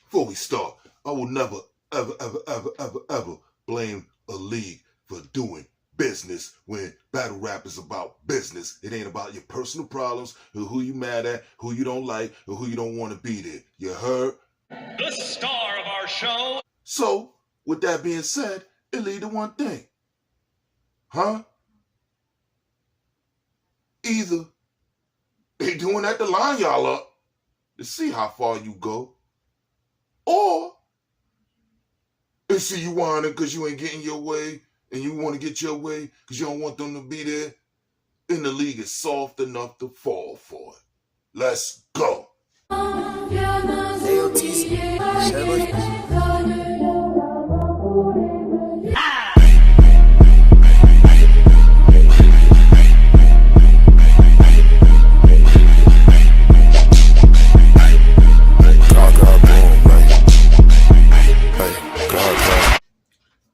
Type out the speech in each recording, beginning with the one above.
Before we start, I will never, ever blame a league for doing business when battle rap is about business. It ain't about your personal problems, or who you mad at, who you don't like, or who you don't want to be there. You heard? The star of our show. So, with that being said, it lead to one thing. Huh? Either they doing that to line y'all up to see how far you go, or they see you whining because you ain't getting your way and you want to get your way because you don't want them to be there, and the league is soft enough to fall for it. Let's go.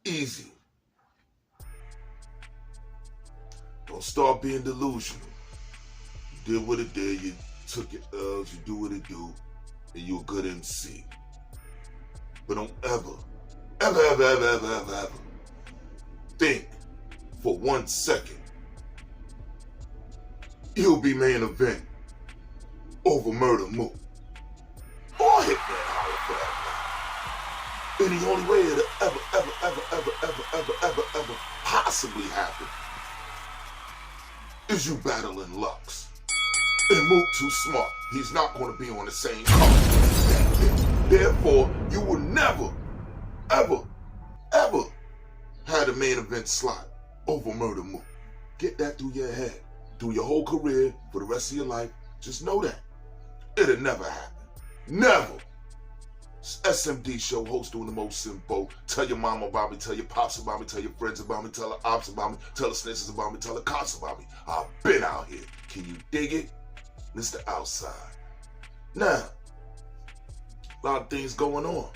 Easy. Don't start being delusional. You did what it did, you took your L's, you do what it do, and you're a good MC. But don't ever think for 1 second you'll be main event over Murder Mook. Or Hitman Holler for that matter. And the only way it'll ever possibly happen is you battling Lux. And Mook too smart. He's not going to be on the same card. Therefore, you will never, ever have the main event slot over Murder Mook. Get that through your head. Through your whole career, for the rest of your life. Just know that. It'll never happen. Never. SMD show, host doing the most SINBO. Tell your mama about me, tell your pops about me, tell your friends about me, tell the ops about me, tell the snitches about me, tell the cops about me. I've been out here. Can you dig it? Mr. Outside. Now, a lot of things going on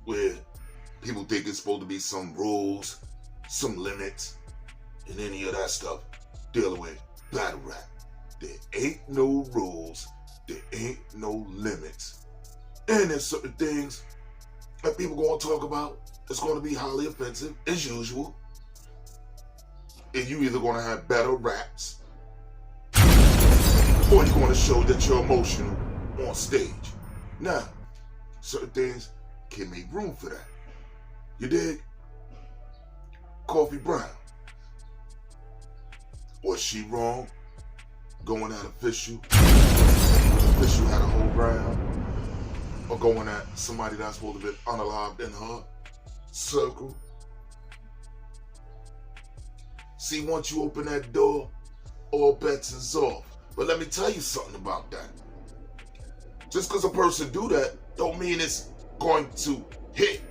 where people think there's supposed to be some rules, some limits, and any of that stuff dealing with battle rap. There ain't no rules, there ain't no limits. And there's certain things that people gonna talk about that's gonna be highly offensive, as usual. And you either gonna have better raps, or you're gonna show that you're emotional on stage. Now, certain things can make room for that. You dig? Coffee Brown. Was she wrong? Going at official? Official had a whole round? Or going at somebody that's supposed to be unalived in her circle? See, once you open that door, all bets is off. But let me tell you something about that. Just because a person do that, don't mean it's going to hit.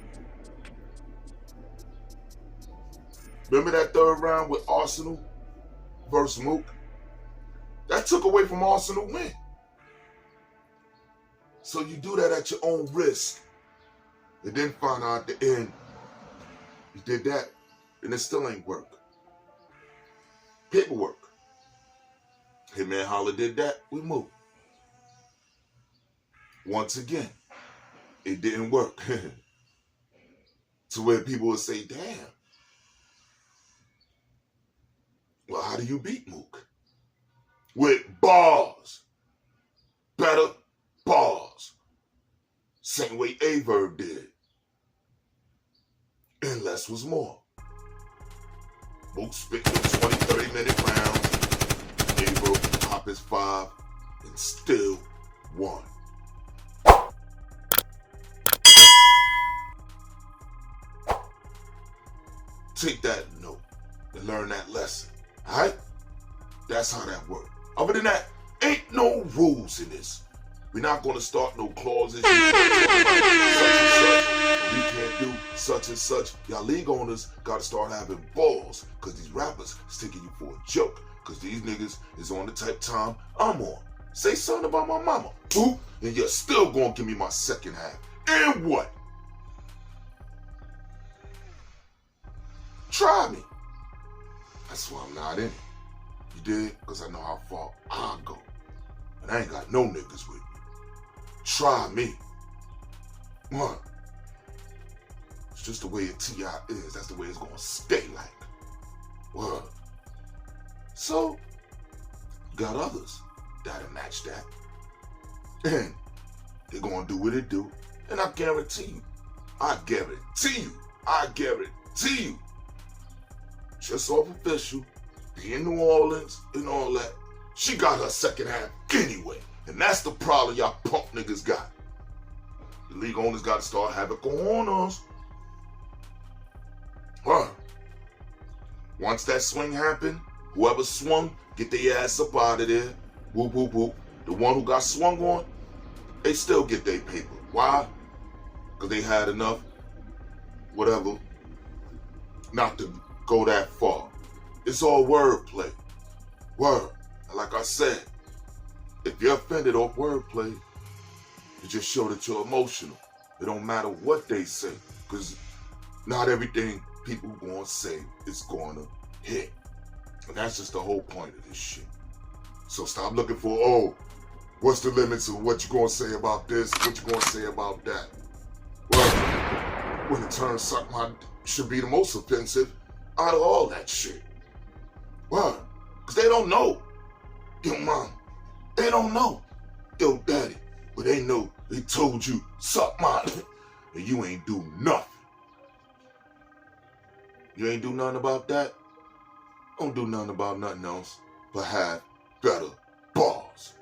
Remember that third round with Arsenal versus Mook? That took away from Arsenal win. So you do that at your own risk. And then find out at the end, you did that, and it still ain't work. Paperwork. Hitman Holler did that, we moved. Once again, it didn't work. To where people would say, damn. Well, how do you beat Mook? With bars. Better bars. Same way Averb did. And less was more. Mook spit the 20-30 minute round. Averb top his 5 and still won. Take that note and learn that lesson. Alright? That's how that works. Other than that, ain't no rules in this. We're not going to start no clauses. You can't do such and such. Y'all league owners got to start having balls, because these rappers is taking you for a joke, because these niggas is on the type time I'm on. Say something about my mama. Boop, and you're still going to give me my second half. And what? Try me. That's why I'm not in it. You dig? Because I know how far I go. And I ain't got no niggas with me. Try me. What? It's just the way a T.I. is. That's the way it's gonna stay like. What? So, got others that'll match that. And they're gonna do what they do. And I guarantee you, just off official, be in New Orleans and all that, she got her second half anyway. And that's the problem y'all punk niggas got. The league owners got to start having cojones. Huh. Once that swing happened, whoever swung, get their ass up out of there. Whoop, whoop, whoop. The one who got swung on, they still get their paper. Why? Because they had enough, whatever, not to go that far. It's all wordplay. Word. And like I said, if you're offended off wordplay, you just show that you're emotional. It don't matter what they say, because not everything people gonna say is gonna hit. And that's just the whole point of this shit. So stop looking for, oh, what's the limits of what you gonna say about this, what you gonna say about that. Well, when it turns something should be the most offensive out of all that shit. Why? Because they don't know. Yo, mom, they don't know. Yo, daddy, but they know they told you suck mine, and you ain't do nothing. You ain't do nothing about that? Don't do nothing about nothing else, but have better balls.